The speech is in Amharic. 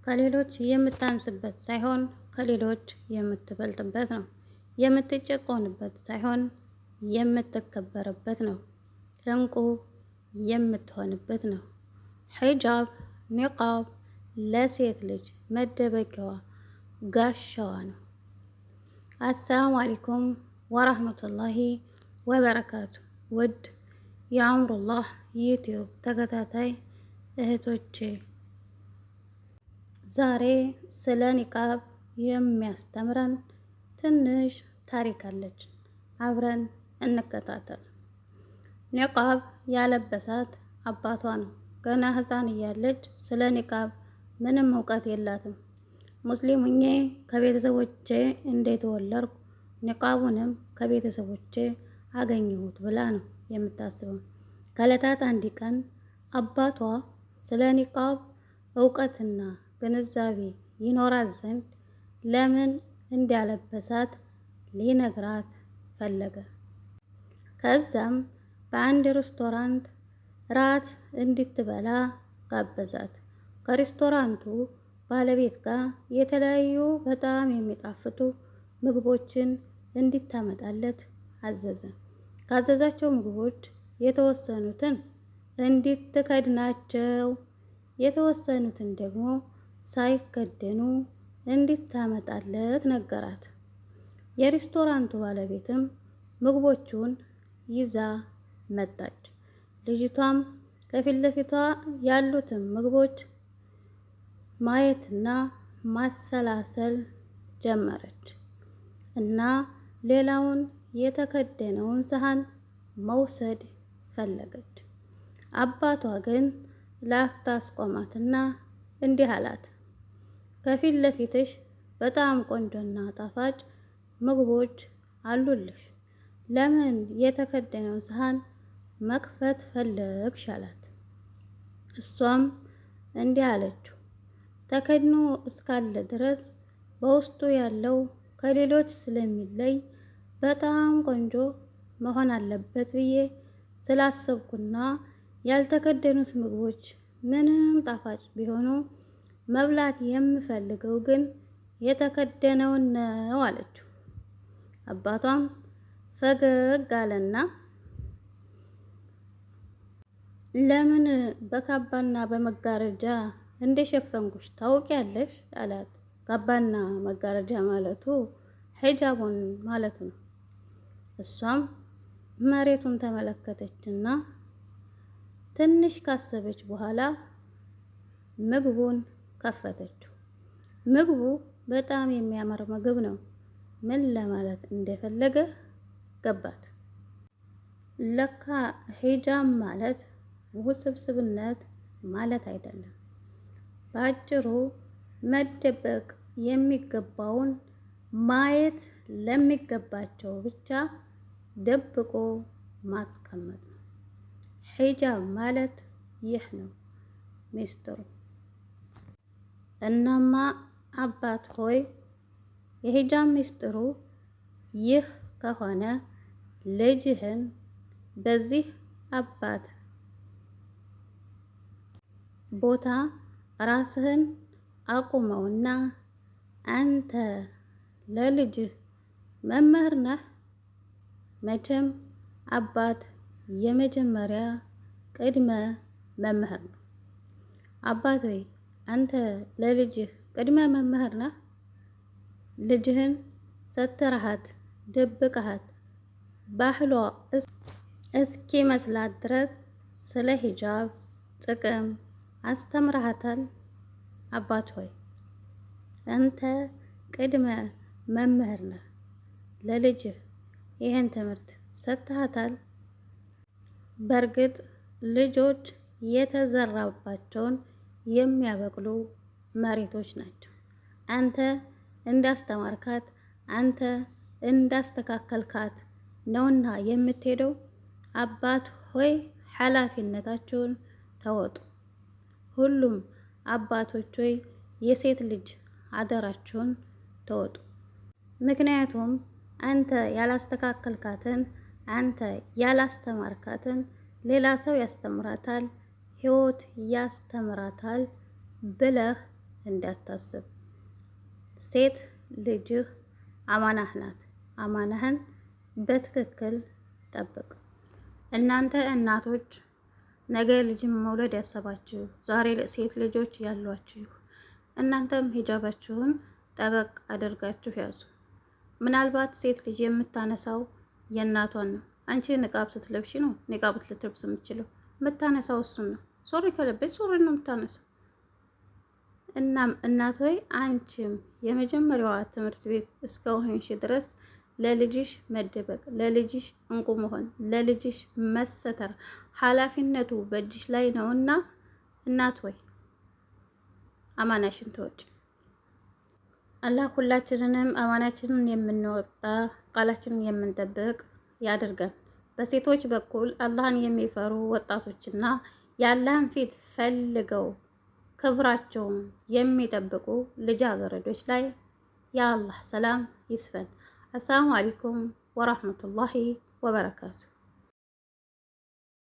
ከሌሎች የምታንስበት ሳይሆን ከሌሎች የምትበልጥበት ነው። የምትጨቆንበት ሳይሆን የምትከበርበት ነው። እንቁ የምትሆንበት ነው። ሒጃብ ኒቃብ ለሴት ልጅ መደበቂያዋ ጋሻዋ ነው። አሰላሙ አለይኩም ወራህመቱላሂ ወበረካቱ። ውድ የአምሩላህ ዩቲዩብ ተከታታይ እህቶቼ ዛሬ ስለ ኒቃብ የሚያስተምረን ትንሽ ታሪክ አለች። አብረን እንከታተል። ኒቃብ ያለበሳት አባቷ ነው። ገና ሕፃን እያለች ስለ ኒቃብ ምንም እውቀት የላትም። ሙስሊም ሁኜ ከቤተሰቦቼ እንደተወለድኩ ኒቃቡንም ከቤተሰቦቼ አገኘሁት ብላ ነው የምታስበው። ከዕለታት አንድ ቀን አባቷ ስለ ኒቃብ እውቀትና ግንዛቤ ይኖራት ዘንድ ለምን እንዳለበሳት ሊነግራት ፈለገ። ከዛም በአንድ ሬስቶራንት ራት እንድትበላ ጋበዛት። ከሬስቶራንቱ ባለቤት ጋር የተለያዩ በጣም የሚጣፍጡ ምግቦችን እንዲታመጣለት አዘዘ። ካዘዛቸው ምግቦች የተወሰኑትን እንድትከድናቸው የተወሰኑትን ደግሞ ሳይከደኑ እንድታመጣለት ነገራት። የሬስቶራንቱ ባለቤትም ምግቦቹን ይዛ መጣች። ልጅቷም ከፊት ለፊቷ ያሉትን ምግቦች ማየትና ማሰላሰል ጀመረች እና ሌላውን የተከደነውን ሰሃን መውሰድ ፈለገች። አባቷ ግን ላፍታ አስቆማትና እንዲህ አላት፣ ከፊት ለፊትሽ በጣም ቆንጆና ጣፋጭ ምግቦች አሉልሽ፣ ለምን የተከደነውን ሰሃን መክፈት ፈለግሽ አላት። እሷም እንዲህ አለችው፣ ተከድኖ እስካለ ድረስ በውስጡ ያለው ከሌሎች ስለሚለይ በጣም ቆንጆ መሆን አለበት ብዬ ስላሰብኩና ያልተከደኑት ምግቦች ምንም ጣፋጭ ቢሆኑ መብላት የምፈልገው ግን የተከደነውን ነው አለችው። አባቷም ፈገግ አለና ለምን በካባና በመጋረጃ እንደሸፈንኩሽ ታውቂያለሽ አላት። ካባና መጋረጃ ማለቱ ሒጃቡን ማለቱ ነው። እሷም መሬቱን ተመለከተችና ትንሽ ካሰበች በኋላ ምግቡን ከፈተችው። ምግቡ በጣም የሚያምር ምግብ ነው። ምን ለማለት እንደፈለገ ገባት። ለካ ሒጃብ ማለት ውስብስብነት ማለት አይደለም። በአጭሩ መደበቅ የሚገባውን ማየት ለሚገባቸው ብቻ ደብቆ ማስቀመጥ ነው። ሒጃብ ማለት ይህ ነው ሚስጥሩ። እናማ አባት ሆይ የሒጃብ ሚስጥሩ ይህ ከሆነ ልጅህን በዚህ አባት ቦታ ራስህን አቁመውና አንተ ለልጅህ መምህር ነህ። መቼም አባት የመጀመሪያ ቅድመ መምህር ነው። አባት ሆይ አንተ ለልጅህ ቅድመ መምህር ነህ። ልጅህን ሰትረሃት ደብቀሃት ባህሏ እስኪ መስላት ድረስ ስለ ሒጃብ ጥቅም አስተምረሃታል። አባት ሆይ አንተ ቅድመ መምህር ነህ። ለልጅህ ይህን ትምህርት ሰጥተሃታል። በእርግጥ ልጆች የተዘራባቸውን የሚያበቅሉ መሬቶች ናቸው። አንተ እንዳስተማርካት አንተ እንዳስተካከልካት ነውና የምትሄደው። አባት ሆይ ኃላፊነታችሁን ተወጡ። ሁሉም አባቶች ሆይ የሴት ልጅ አደራችሁን ተወጡ። ምክንያቱም አንተ ያላስተካከልካትን አንተ ያላስተማርካትን ሌላ ሰው ያስተምራታል፣ ህይወት ያስተምራታል ብለህ እንዳታስብ። ሴት ልጅህ አማናህ ናት። አማናህን በትክክል ጠብቅ። እናንተ እናቶች ነገ ልጅም መውለድ ያሰባችሁ ዛሬ ሴት ልጆች ያሏችሁ እናንተም ሂጃባችሁን ጠበቅ አድርጋችሁ ያዙ። ምናልባት ሴት ልጅ የምታነሳው የእናቷን ነው። አንቺ ንቃብ ስትለብሺ ነው ንቃብ ልትለብስ የምትችለው። የምታነሳው እሱን ነው። ሱሪ ከለበች ሱሪ ነው የምታነሳው። እናም እናት ሆይ አንቺም የመጀመሪያዋ ትምህርት ቤት እስከሆንሽ ድረስ ለልጅሽ መደበቅ፣ ለልጅሽ እንቁ መሆን፣ ለልጅሽ መሰተር ኃላፊነቱ በእጅሽ ላይ ነውና እናት ሆይ አማናሽን ተወጪ። አላህ ሁላችንንም አማናችንን የምንወጣ ቃላችንን የምንጠብቅ ያድርገን። በሴቶች በኩል አላህን የሚፈሩ ወጣቶችና የአላህን ፊት ፈልገው ክብራቸውን የሚጠብቁ ልጃገረዶች ላይ የአላህ ሰላም ይስፈን። አሰላሙ አለይኩም ወራህመቱላሂ ወበረካቱ።